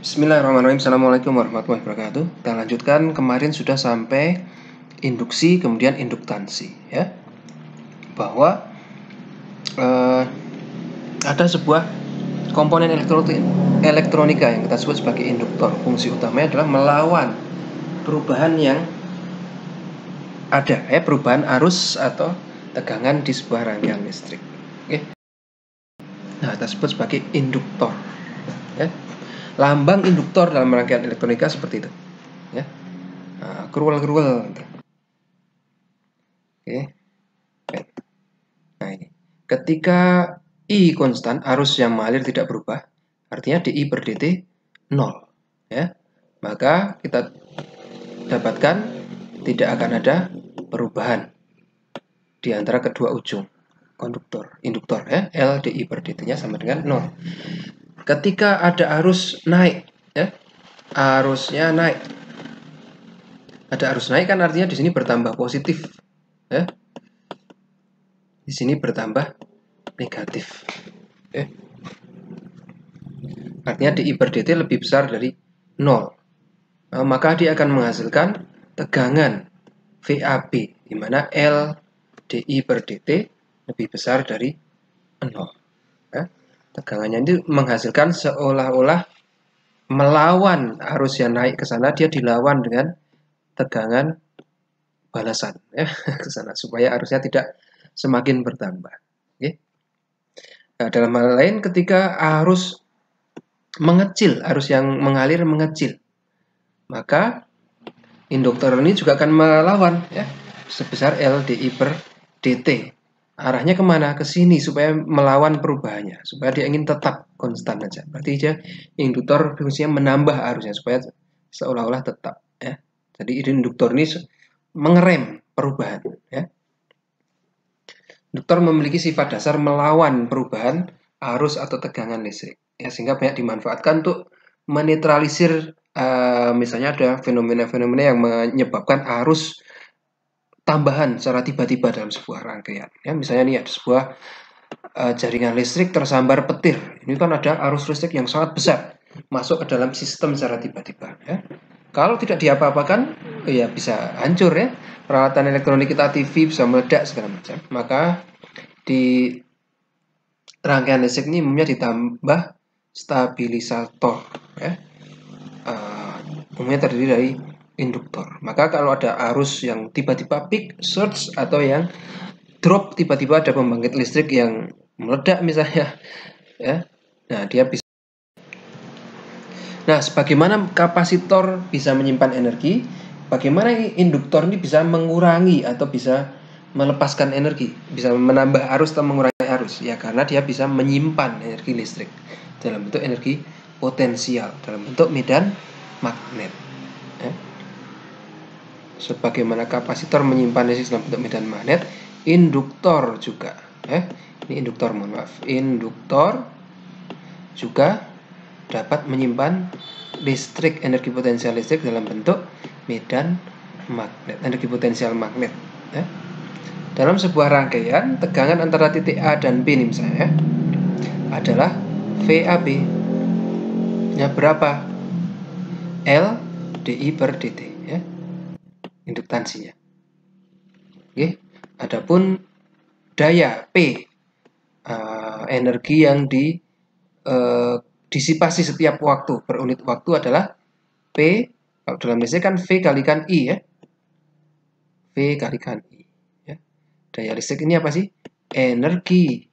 Bismillahirrahmanirrahim. Assalamualaikum warahmatullahi wabarakatuh. Kita lanjutkan, kemarin sudah sampai induksi, kemudian induktansi, ya. Bahwa ada sebuah komponen elektronika yang kita sebut sebagai induktor. Fungsi utamanya adalah melawan perubahan yang ada, perubahan arus atau tegangan di sebuah rangkaian listrik. Oke. Nah, kita sebut sebagai induktor, ya. Lambang induktor dalam rangkaian elektronika seperti itu, ya. Kruwel. Oke. Nah, ini. Ketika I konstan, arus yang mengalir tidak berubah, artinya dI per dt 0, ya. Maka kita dapatkan tidak akan ada perubahan di antara kedua ujung induktor, ya. L dI per dt-nya sama dengan 0. Ketika ada arus naik, ya, arusnya naik. Ada arus naik kan artinya di sini bertambah positif, ya. Di sini bertambah negatif. Okay. Artinya dI per dt lebih besar dari 0. Maka dia akan menghasilkan tegangan VAB, di mana L dI per dt lebih besar dari 0. Ya. Tegangannya itu menghasilkan seolah-olah melawan arus yang naik ke sana, dia dilawan dengan tegangan balasan, ya, ke sana, supaya arusnya tidak semakin bertambah. Okay. Nah, dalam hal lain, ketika arus mengecil, arus yang mengalir mengecil, maka induktor ini juga akan melawan, ya, sebesar L dI per dt. Arahnya kemana? Ke sini, supaya melawan perubahannya, supaya dia ingin tetap konstan aja. Berarti dia induktor fungsinya menambah arusnya supaya seolah-olah tetap, ya. Jadi induktor ini mengerem perubahan, ya. Induktor memiliki sifat dasar melawan perubahan arus atau tegangan listrik, ya, sehingga banyak dimanfaatkan untuk menetralisir misalnya ada fenomena-fenomena yang menyebabkan arus tambahan secara tiba-tiba dalam sebuah rangkaian, ya. Misalnya nih ada sebuah jaringan listrik tersambar petir. Ini kan ada arus listrik yang sangat besar masuk ke dalam sistem secara tiba-tiba, ya. Kalau tidak diapa-apakan, ya bisa hancur, ya. Peralatan elektronik kita, TV, bisa meledak segala macam. Maka di rangkaian listrik ini umumnya ditambah stabilisator, ya. Umumnya terdiri dari induktor. Maka kalau ada arus yang tiba-tiba peak, surge, atau yang drop, tiba-tiba ada pembangkit listrik yang meledak misalnya, ya. Nah, dia bisa. Nah, sebagaimana kapasitor bisa menyimpan energi, bagaimana induktor ini bisa mengurangi atau bisa melepaskan energi, bisa menambah arus atau mengurangi arus, ya, karena dia bisa menyimpan energi listrik dalam bentuk energi potensial, dalam bentuk medan magnet, ya. Sebagaimana kapasitor menyimpan energi dalam bentuk medan magnet, induktor juga, ya. Ini induktor, mohon maaf, induktor juga dapat menyimpan listrik, energi potensial listrik dalam bentuk medan magnet, energi potensial magnet, ya. Dalam sebuah rangkaian, tegangan antara titik A dan B ini misalnya, adalah VAB. Ya, berapa? L dI per dt, ya, induktansinya. Oke. Adapun daya P, energi yang disipasi setiap waktu per unit waktu adalah P. Kalau dalam listrik kan V kalikan I, ya. V kalikan I, ya. Daya listrik ini apa sih? Energi,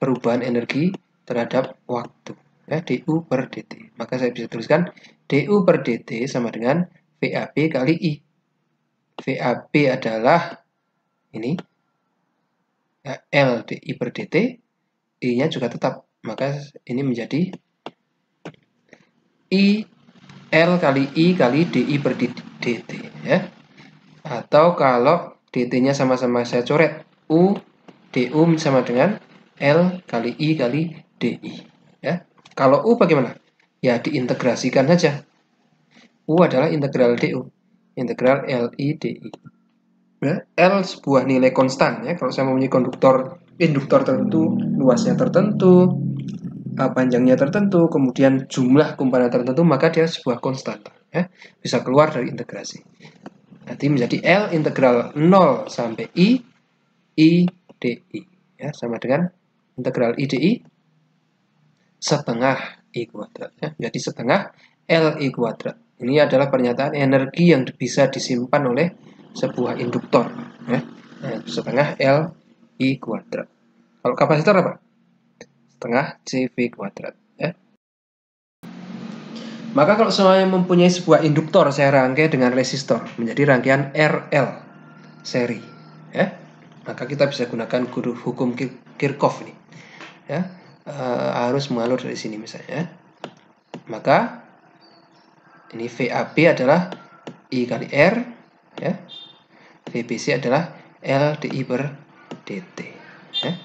perubahan energi terhadap waktu, ya, dU per dt. Maka saya bisa tuliskan dU per dt sama dengan VAB kali I. VAB adalah ini, ya, L dI per dt, I-nya juga tetap, maka ini menjadi I L kali I kali dI per dt, ya. Atau kalau dt-nya sama-sama saya coret, U dU sama dengan L kali I kali dI, ya. Kalau U bagaimana? Ya, diintegrasikan saja. U adalah integral dU, integral LI dI. Ya, L sebuah nilai konstan, ya. Kalau saya mempunyai induktor tertentu, luasnya tertentu, panjangnya tertentu, kemudian jumlah kumparan tertentu, maka dia sebuah konstanta. Ya. Bisa keluar dari integrasi. Nanti menjadi L integral 0 sampai I DI. Ya, sama dengan integral I DI setengah I kuadrat. Ya. Jadi setengah L I kuadrat. Ini adalah pernyataan energi yang bisa disimpan oleh sebuah induktor. Ya. Nah, setengah L I kuadrat. Kalau kapasitor apa? Setengah CV kuadrat. Ya. Maka kalau semuanya mempunyai sebuah induktor, saya rangkai dengan resistor menjadi rangkaian RL seri. Ya. Maka kita bisa gunakan hukum Kirchhoff nih. Ya. Arus mengalir dari sini misalnya. Maka ini VAB adalah I kali R, ya. VBC adalah L DI per dt. Ya.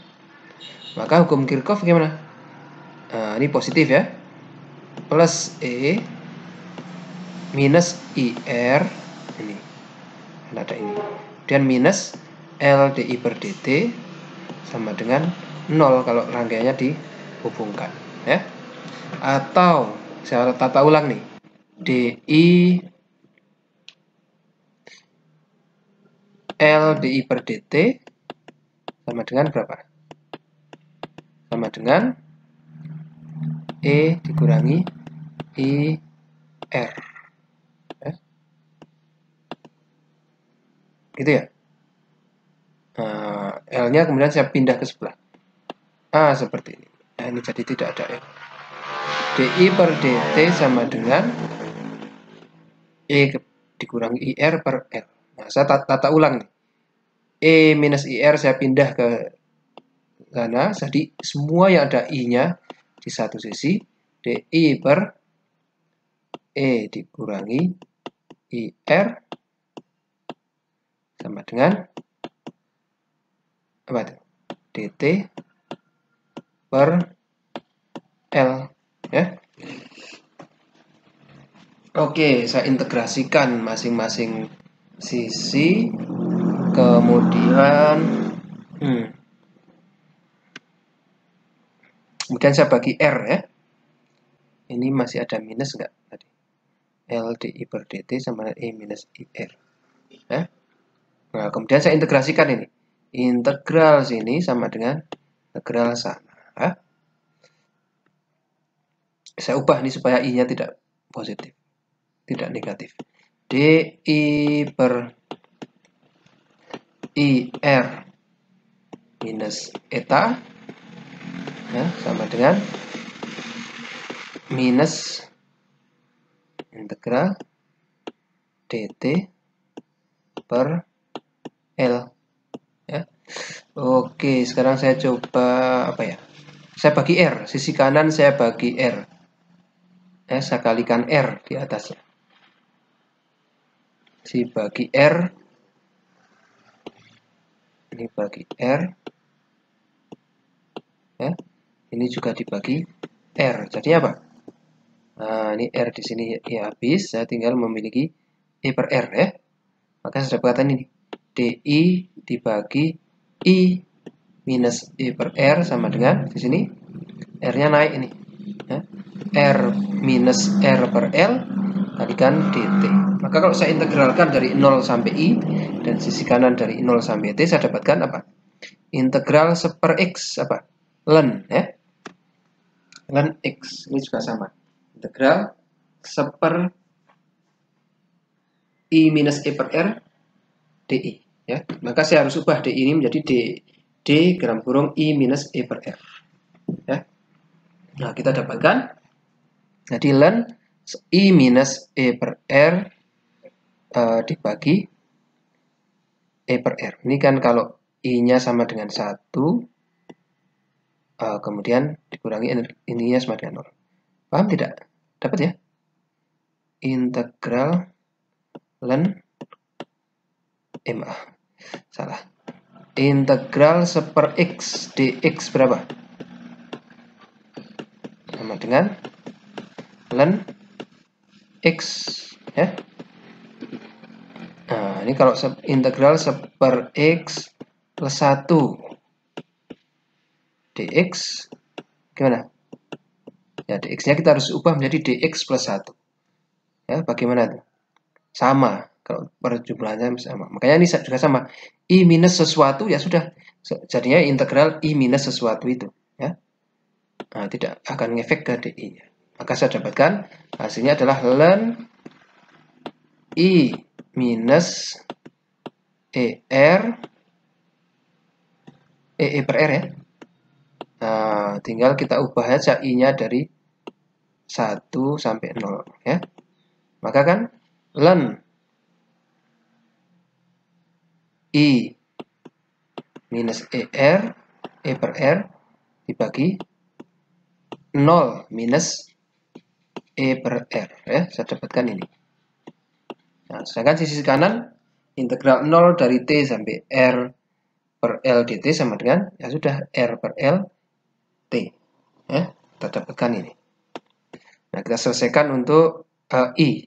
Maka hukum Kirchhoff gimana? Ini positif ya. Plus E minus IR ini. Ada ini. Dan minus L DI per dt sama dengan 0 kalau rangkaiannya dihubungkan. Ya. Atau saya tata ulang nih. DI L DI per dt sama dengan berapa? Sama dengan E dikurangi IR. Ya. Gitu ya. L-nya kemudian saya pindah ke sebelah. Seperti ini. Nah, ini jadi tidak ada L. DI per dt sama dengan E dikurangi IR per L. Nah, saya tata ulang nih. E minus IR saya pindah ke sana. Jadi semua yang ada I-nya di satu sisi. DI per E dikurangi IR sama dengan apa itu? dt per L. Ya. Oke, saya integrasikan masing-masing sisi, kemudian saya bagi R ya. Ini masih ada minus enggak tadi? L DI per dt sama dengan E minus IR. Ya. Nah, kemudian saya integrasikan ini. Integral sini sama dengan integral sana. Ya. Saya ubah ini supaya I-nya tidak positif, tidak negatif. DI per IR minus eta ya, sama dengan minus integral dt per L ya. Oke, sekarang saya coba apa ya? Saya bagi R, sisi kanan saya bagi R. Ya, saya kalikan R di atasnya. Si bagi R. Ini bagi R. Ya. Ini juga dibagi R. Jadi apa? Nah, ini R di sini ya habis, saya tinggal memiliki E per R ya. Maka saya dapatkan ini DI dibagi I minus E per R sama dengan di sini R-nya naik ini. Ya. R minus R per L kalikan dt. Maka kalau saya integralkan dari 0 sampai I dan sisi kanan dari 0 sampai T, saya dapatkan apa? Integral seper X apa? Ln ya. Ln X ini juga sama. Integral seper I minus E per R DI ya. Maka saya harus ubah DI ini menjadi D dalam kurung I minus E per R ya. Nah, kita dapatkan jadi ln I minus E per R dibagi E per R. Ini kan kalau I-nya sama dengan 1 kemudian dikurangi ininya sama dengan 0. Paham tidak? Dapat ya? Integral ln salah. Integral seper X dx berapa? Sama dengan ln X ya. Nah, ini kalau integral seper X plus 1 dx gimana? Ya, dx-nya kita harus ubah menjadi dx plus 1. Ya, bagaimana itu? Sama, kalau perjumlahannya sama. Makanya ini juga sama. I minus sesuatu, ya sudah. Jadinya integral I minus sesuatu itu. Ya. Nah, tidak akan ngefek ke DI-nya. Maka saya dapatkan hasilnya adalah ln I minus ER E per R ya. Nah, tinggal kita ubah aja I-nya dari 1 sampai 0 ya. Maka kan ln I minus ER E per R dibagi 0 minus E per R ya, saya dapatkan ini. Nah, sedangkan sisi kanan integral 0 dari T sampai R per L dt sama dengan ya sudah R per L T ya, kita dapatkan ini. Nah, kita selesaikan untuk I,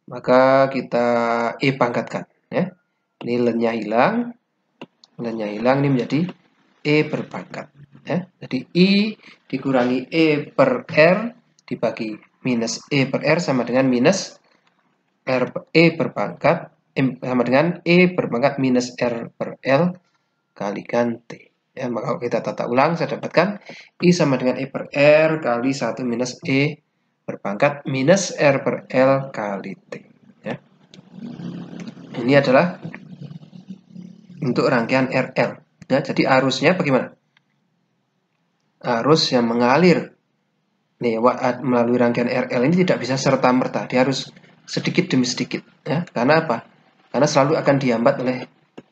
maka kita E pangkatkan ya. Ini ln-nya hilang, ini menjadi E berpangkat ya. Jadi I dikurangi E per R dibagi minus E per R sama dengan minus E berpangkat sama dengan E berpangkat minus R per L kalikan T. Ya, maka kalau kita tata ulang, saya dapatkan I sama dengan E per R kali 1 minus E berpangkat minus R per L kali T. Ya. Ini adalah untuk rangkaian RL. Ya, jadi arusnya bagaimana? Arus yang mengalir nih melalui rangkaian RL ini tidak bisa serta-merta. Dia harus sedikit demi sedikit. Ya. Karena apa? Karena selalu akan dihambat oleh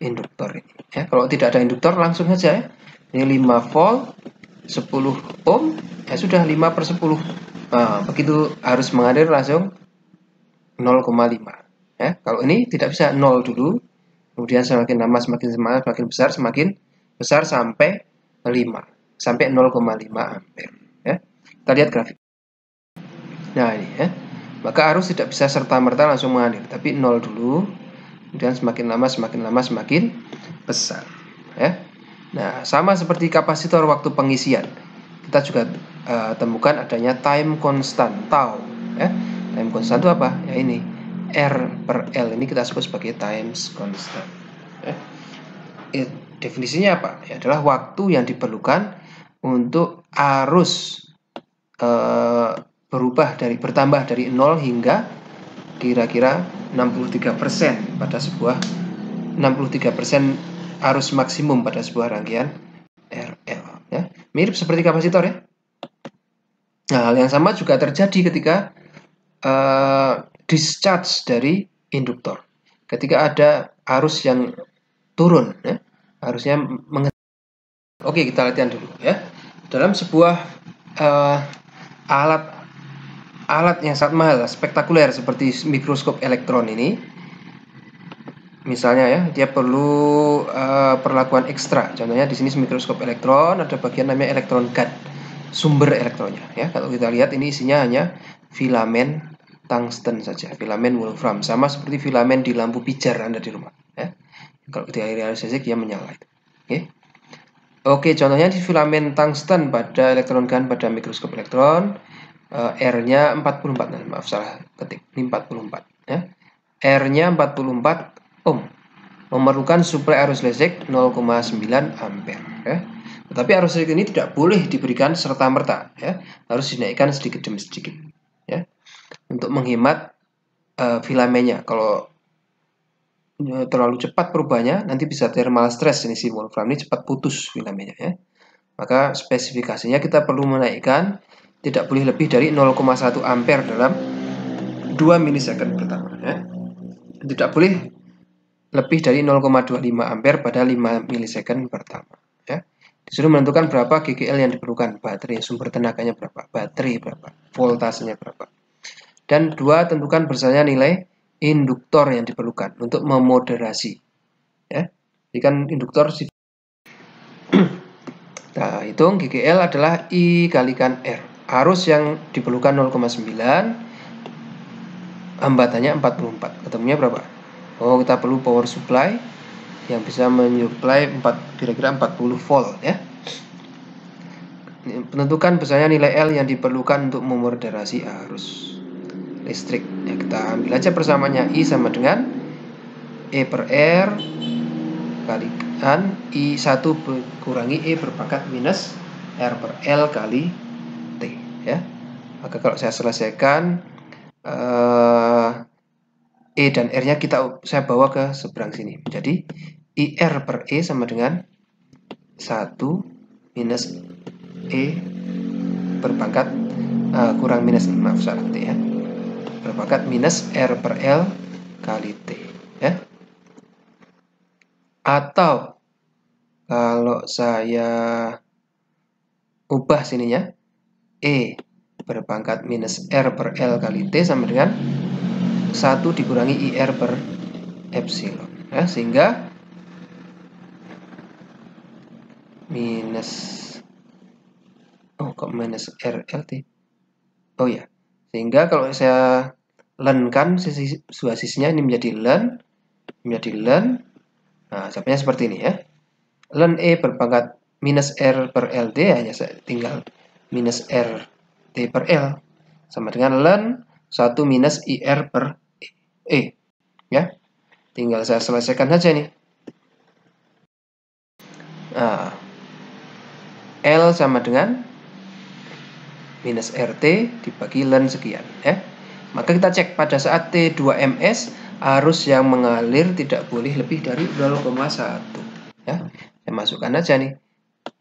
induktor ini. Ya, kalau tidak ada induktor langsung saja ya. Ini 5 volt, 10 ohm, ya sudah 5 per 10. Nah, begitu arus mengalir langsung 0,5. Ya, kalau ini tidak bisa 0 dulu, kemudian semakin lama semakin besar sampai 5, sampai 0,5 ampere. Ya, kita lihat grafik. Nah ini ya, maka arus tidak bisa serta-merta langsung mengalir, tapi 0 dulu, kemudian semakin lama semakin besar. Ya. Nah, sama seperti kapasitor waktu pengisian, kita juga temukan adanya time constant tau. Ya. Time constant itu apa? Ya ini R per L, ini kita sebut sebagai time constant. Ya. Definisinya apa? Ya, adalah waktu yang diperlukan untuk arus bertambah dari 0 hingga kira-kira 63% pada sebuah 63% arus maksimum pada sebuah rangkaian RL ya. Mirip seperti kapasitor ya. Nah, hal yang sama juga terjadi ketika discharge dari induktor. Ketika ada arus yang turun ya, arusnya Oke, kita latihan dulu ya. Dalam sebuah alat yang sangat mahal, spektakuler seperti mikroskop elektron ini, misalnya ya, dia perlu perlakuan ekstra. Contohnya di sini mikroskop elektron, ada bagian namanya elektron guard, sumber elektronnya. Ya, kalau kita lihat ini isinya hanya filamen tungsten saja, filamen wolfram, sama seperti filamen di lampu pijar Anda di rumah. Ya. Kalau di area listrik dia menyala itu. Oke, contohnya di filamen tungsten pada elektron gun pada mikroskop elektron, R-nya 44, maaf salah ketik, ini 44 ya. R-nya 44 ohm, memerlukan suplai arus listrik 0,9 ampere ya. Tetapi arus listrik ini tidak boleh diberikan serta-merta ya, harus dinaikkan sedikit demi sedikit ya, untuk menghemat filamennya. Kalau terlalu cepat perubahannya nanti bisa thermal stress, ini si wolfram ini cepat putus filamennya ya. Maka spesifikasinya kita perlu menaikkan tidak boleh lebih dari 0,1 ampere dalam 2 milisecond pertama ya. Tidak boleh lebih dari 0,25 ampere pada 5 milisecond pertama ya. Disuruh menentukan berapa GGL yang diperlukan, baterai, sumber tenaganya berapa, baterai berapa, voltasenya berapa. Dan 2, tentukan bersama nilai induktor yang diperlukan untuk memoderasi ya. Jadi kan induktor nah, hitung GGL adalah I kalikan R. Arus yang diperlukan 0,9, hambatannya 44. Ketemunya berapa? Oh, kita perlu power supply yang bisa menyuplai kira-kira 40 volt ya. Tentukan besarnya nilai L yang diperlukan untuk memoderasi arus listrik. Ya, kita ambil aja persamaannya. I sama dengan E per R kalikan I1 kurangi E berpangkat minus R per L kali T. Ya. Maka kalau saya selesaikan, E dan R-nya saya bawa ke seberang sini. Jadi IR per E sama dengan 1 minus E berpangkat kurang minus, maaf salah T ya, berpangkat minus R per L kali T ya. Atau kalau saya ubah sininya, E berpangkat minus R per L kali T sama dengan 1 dikurangi IR per epsilon ya, sehingga minus kok minus RLT. Oh ya, sehingga kalau saya lenkan dua sisinya ini menjadi len. Nah, capainya seperti ini ya. Len E berpangkat minus R per LT, hanya saya tinggal minus RT per L sama dengan len 1 minus IR per E ya. Tinggal saya selesaikan saja nih. Nah, L sama dengan minus RT dibagi len sekian ya. Maka kita cek pada saat T2ms arus yang mengalir tidak boleh lebih dari 0,1 ya. Saya masukkan aja nih.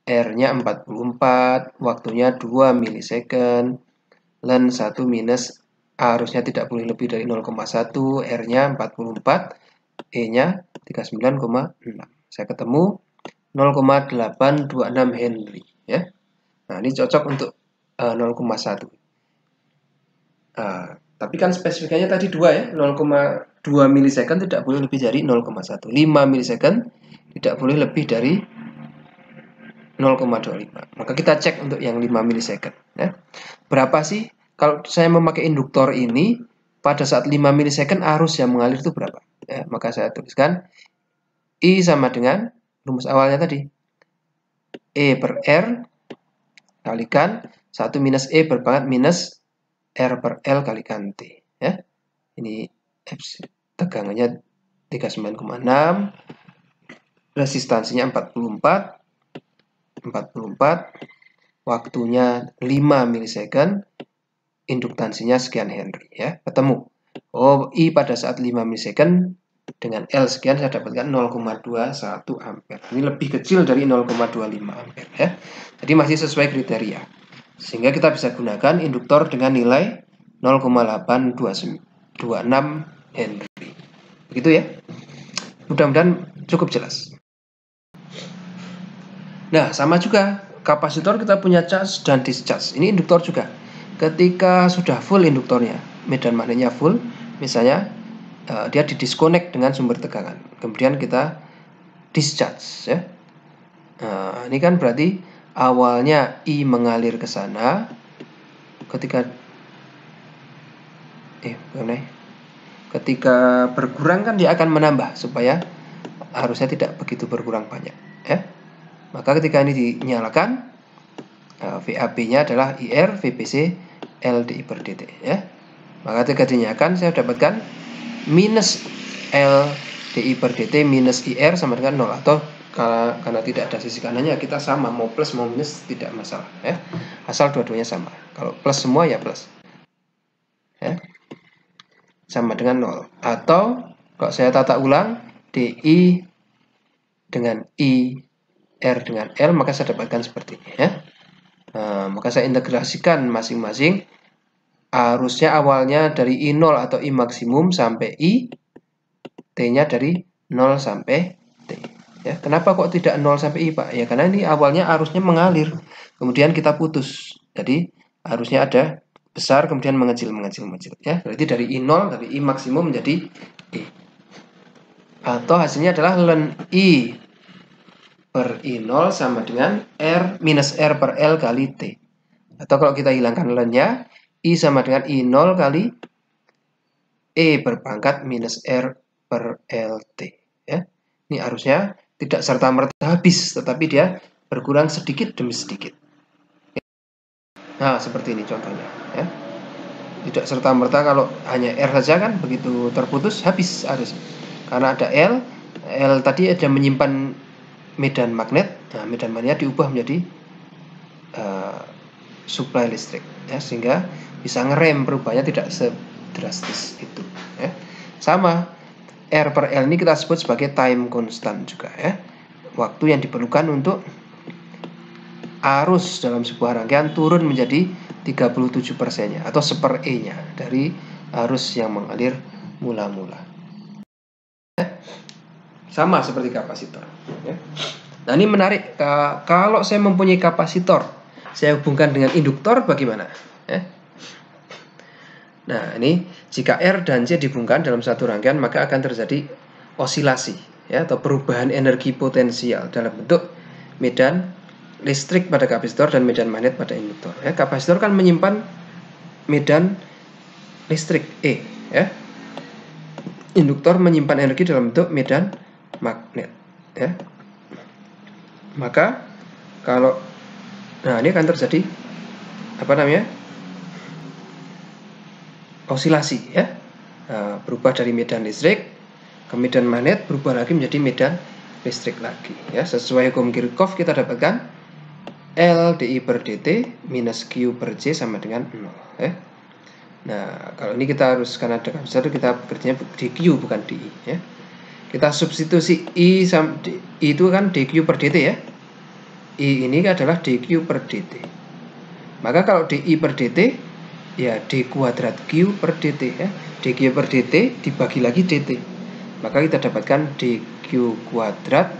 R-nya 44, waktunya 2 milisecond. Len 1 minus arusnya tidak boleh lebih dari 0,1, R-nya 44, E-nya 39,6. Saya ketemu 0,826 Henry ya. Nah, ini cocok untuk 0,1. Tapi kan spesifikasinya tadi 2 ya, 0,2 milisecond tidak boleh lebih dari 0,1. 5 milisecond tidak boleh lebih dari 0,25. Maka kita cek untuk yang 5 milisecond ya. Berapa sih kalau saya memakai induktor ini pada saat 5 milisecond arus yang mengalir itu berapa? Ya, maka saya tuliskan I sama dengan rumus awalnya tadi. E per R kalikan 1 minus E berpangkat minus R per L kalikan T ya. Ini tegangannya 39,6, resistansinya 44, waktunya 5 milisecond, induktansinya sekian Henry ya. Ketemu. Oh, I pada saat 5 milisecond dengan L sekian saya dapatkan 0,21 ampere. Ini lebih kecil dari 0,25 ampere ya. Jadi masih sesuai kriteria. Sehingga kita bisa gunakan induktor dengan nilai 0,826 Henry. Begitu ya. Mudah-mudahan cukup jelas. Nah, sama juga kapasitor kita punya charge dan discharge. Ini induktor juga. Ketika sudah full induktornya, medan magnetnya full, misalnya dia didisconnect dengan sumber tegangan. Kemudian kita discharge ya. Nah, ini kan berarti awalnya I mengalir ke sana, ketika berkurang kan dia akan menambah supaya arusnya tidak begitu berkurang banyak ya. Maka ketika ini dinyalakan, VAB-nya adalah IR VBC LDI per dt ya. Maka ketika dinyalakan saya dapatkan minus LDI per dt minus IR sama dengan 0, atau karena tidak ada sisi kanannya kita sama, mau plus mau minus tidak masalah ya. Asal dua-duanya sama. Kalau plus semua ya plus. Ya. Sama dengan 0. Atau kalau saya tata ulang DI dengan I, R dengan L, maka saya dapatkan seperti ini ya. Maka saya integrasikan masing-masing. Arusnya awalnya dari I0 atau I maksimum sampai I, T-nya dari 0 sampai T. Ya, kenapa kok tidak 0 sampai I, Pak? Ya karena ini awalnya arusnya mengalir, kemudian kita putus. Jadi arusnya ada besar kemudian mengecil ya. Berarti dari I0 dari I maksimum menjadi I. Atau hasilnya adalah ln I per I0 sama dengan R minus R per L kali T. Atau kalau kita hilangkan ln-nya, I sama dengan I0 kali E berpangkat minus R per LT. Ya. Ini arusnya tidak serta-merta habis, tetapi dia berkurang sedikit demi sedikit. Nah, seperti ini contohnya ya. Tidak serta-merta kalau hanya R saja kan begitu terputus habis arus. Karena ada L tadi ada menyimpan medan magnet. Nah, medan magnet diubah menjadi supply listrik ya, sehingga bisa ngerem, perubahannya tidak sedrastis itu ya. Sama R per L ini kita sebut sebagai time constant juga ya. Waktu yang diperlukan untuk arus dalam sebuah rangkaian turun menjadi 37%-nya atau 1/E-nya dari arus yang mengalir mula-mula. Sama seperti kapasitor. Ya. Nah, ini menarik. Kalau saya mempunyai kapasitor, saya hubungkan dengan induktor, bagaimana? Ya. Nah, ini jika R dan C dihubungkan dalam satu rangkaian, maka akan terjadi osilasi, ya, atau perubahan energi potensial dalam bentuk medan listrik pada kapasitor dan medan magnet pada induktor. Ya, kapasitor kan menyimpan medan listrik E, ya. Induktor menyimpan energi dalam bentuk medan magnet, ya. Maka kalau ini akan terjadi osilasi, ya. Berubah dari medan listrik ke medan magnet, berubah lagi menjadi medan listrik lagi, ya. Sesuai hukum Kirchhoff kita dapatkan L dI per dt minus Q per J sama dengan 0, ya. Nah, kalau ini kita harus, karena ada kapasitor, kita bekerjanya dQ bukan dI, ya. Kita substitusi I itu kan dQ per dt, ya. I ini adalah dQ per dt. Maka kalau dI per dt, ya d kuadrat Q per dt, ya. dQ per dt dibagi lagi dt. Maka kita dapatkan dQ kuadrat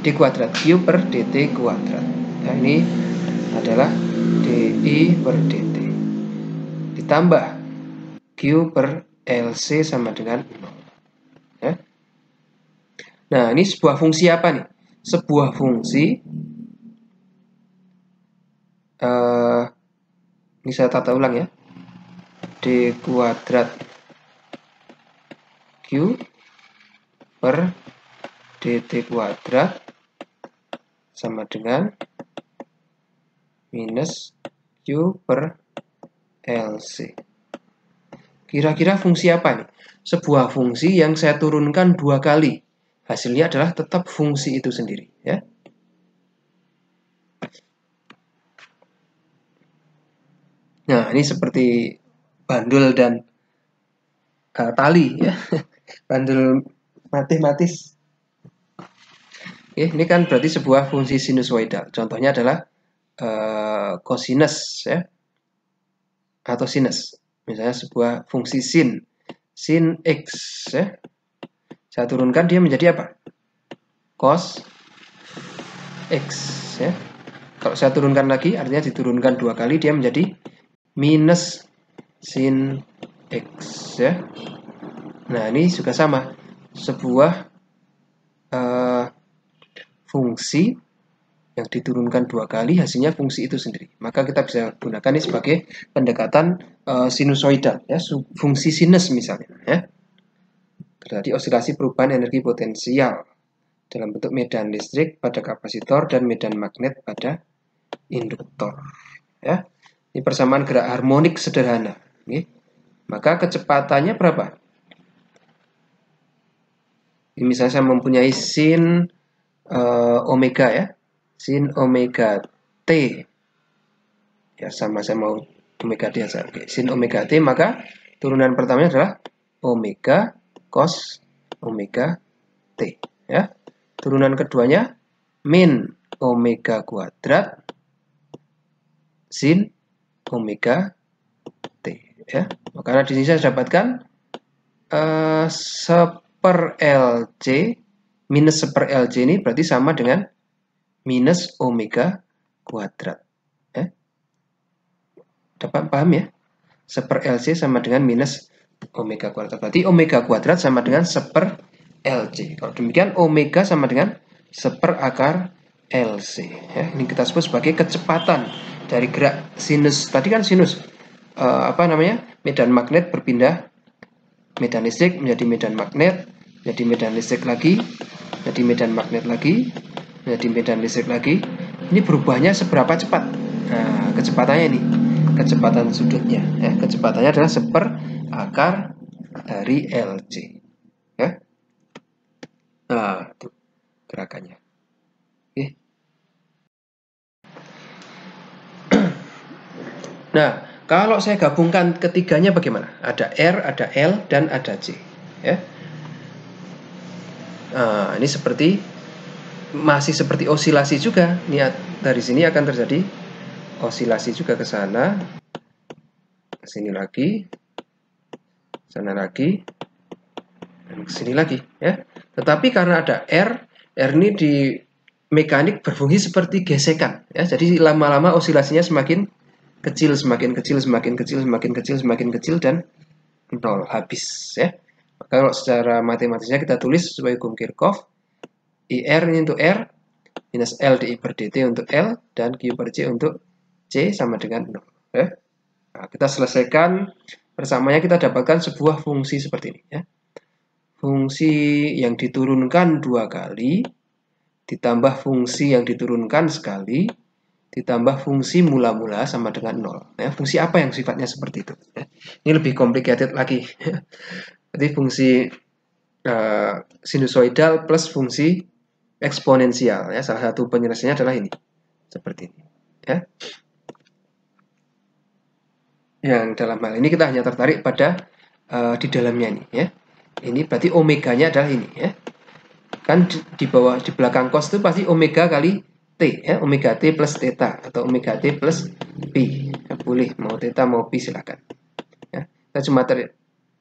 d kuadrat Q per dt kuadrat. Nah, ini adalah dI per dt ditambah Q per LC sama dengan 0, ya. Nah, ini sebuah fungsi apa nih? Sebuah fungsi ini saya tata ulang, ya. D kuadrat Q per dt kuadrat sama dengan minus Q per LC. Kira-kira fungsi apa nih? Sebuah fungsi yang saya turunkan 2 kali. Hasilnya adalah tetap fungsi itu sendiri, ya. Nah, ini seperti bandul dan tali, ya. Bandul matematis. Ini kan berarti sebuah fungsi sinusoidal. Contohnya adalah cosinus, ya, atau sinus. Misalnya sebuah fungsi sin X, ya. Saya turunkan dia menjadi apa? Cos X, ya. Kalau saya turunkan lagi, artinya diturunkan 2 kali, dia menjadi minus sin X, ya. Nah, ini juga sama. Sebuah fungsi yang diturunkan 2 kali, hasilnya fungsi itu sendiri. Maka kita bisa gunakan ini sebagai pendekatan sinusoidal, ya, fungsi sinus misalnya, ya. Terjadi osilasi perubahan energi potensial dalam bentuk medan listrik pada kapasitor dan medan magnet pada induktor, ya. Ini persamaan gerak harmonik sederhana, okay. Maka kecepatannya berapa? Ini misalnya saya mempunyai sin omega, ya, sin omega t, ya, sama saya mau omega t saja. Oke, sin omega t, maka turunan pertamanya adalah omega cos omega t, ya. Turunan keduanya min omega kuadrat sin omega t, ya. Karena di sini saya dapatkan 1/LC minus 1/LC ini berarti sama dengan minus omega kuadrat, ya. Dapat paham, ya? 1/LC sama dengan minus omega kuadrat. Berarti omega kuadrat sama dengan 1/LC. Kalau demikian omega sama dengan 1/akar LC, ya. Ini kita sebut sebagai kecepatan dari gerak sinus. Tadi kan sinus medan magnet berpindah medan listrik menjadi medan magnet, jadi medan listrik lagi, jadi medan magnet lagi, jadi medan listrik lagi. Ini berubahnya seberapa cepat? Nah, kecepatannya ini, kecepatan sudutnya. Ya, kecepatannya adalah seperakar dari LC. Ya. Nah, itu gerakannya. Oke. Nah, kalau saya gabungkan ketiganya bagaimana? Ada R, ada L, dan ada C. Ya. Nah, ini masih seperti osilasi juga. Niat dari sini akan terjadi osilasi juga ke sana, ke sini lagi, sana lagi, dan ke sini lagi. Ya. Tetapi karena ada R ini di mekanik berfungsi seperti gesekan. Ya. Jadi lama-lama osilasinya semakin kecil, semakin kecil, semakin kecil, semakin kecil, semakin kecil, dan nol habis. Ya. Kalau secara matematisnya kita tulis sebagai hukum Kirchhoff, IR ini untuk R, minus L dI per dt untuk L, dan Q per C untuk C sama dengan 0. Ya. Nah, kita selesaikan bersamanya, kita dapatkan sebuah fungsi seperti ini. Ya. Fungsi yang diturunkan 2 kali, ditambah fungsi yang diturunkan sekali, ditambah fungsi mula-mula sama dengan 0. Ya, fungsi apa yang sifatnya seperti itu? Ya. Ini lebih complicated lagi. Jadi fungsi sinusoidal plus fungsi eksponensial. Ya, salah satu penyelesaiannya adalah ini, seperti ini. Ya. Yang dalam hal ini kita hanya tertarik pada di dalamnya ini. Ya. Ini berarti omeganya adalah ini. Ya. Kan di bawah, di belakang cos itu pasti omega kali T. Ya. Omega T plus theta atau omega T plus pi. Ya, boleh mau theta mau pi silakan. Ya. Kita cuma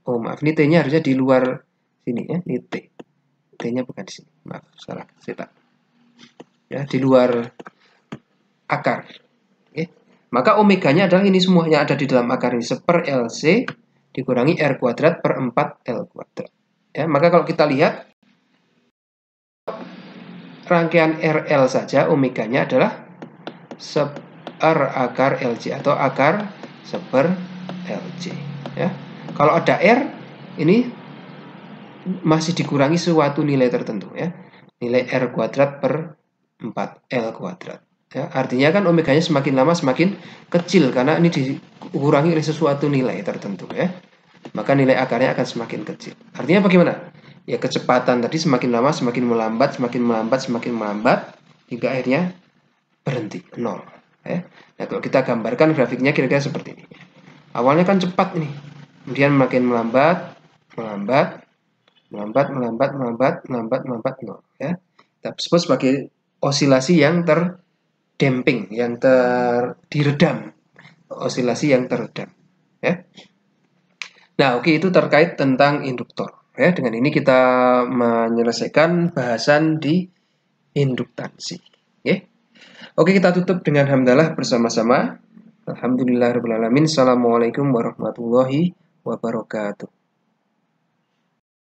oh maaf, ini T-nya harusnya di luar sini ya, ini T. T-nya bukan di sini. Maaf, salah. Theta. Ya, di luar akar. Oke. Maka omeganya adalah ini semua yang ada di dalam akar ini, seper LC dikurangi R kuadrat per 4 L kuadrat. Ya, maka kalau kita lihat rangkaian RL saja, omeganya adalah seper akar LC atau akar seper LC. Ya. Kalau ada R, ini masih dikurangi suatu nilai tertentu. Ya. Nilai R kuadrat per 4L kuadrat. Ya. Artinya kan omeganya semakin lama semakin kecil, karena ini dikurangi oleh sesuatu nilai tertentu. Ya. Maka nilai akarnya akan semakin kecil. Artinya bagaimana? Ya, kecepatan tadi semakin lama semakin melambat, semakin melambat, semakin melambat, hingga akhirnya berhenti, 0. Ya. Nah, kalau kita gambarkan grafiknya kira-kira seperti ini. Awalnya kan cepat ini, kemudian makin melambat, melambat, melambat, melambat, melambat, melambat, melambat, 0. Ya. Kita sebut sebagai osilasi yang terdamping, yang diredam, osilasi yang teredam. Ya. Nah, oke, itu terkait tentang induktor. Ya, dengan ini kita menyelesaikan bahasan di induktansi. Oke. Oke, kita tutup dengan hamdalah bersama-sama. Alhamdulillahirrahmanirrahim. Assalamualaikum warahmatullahi wabarakatuh.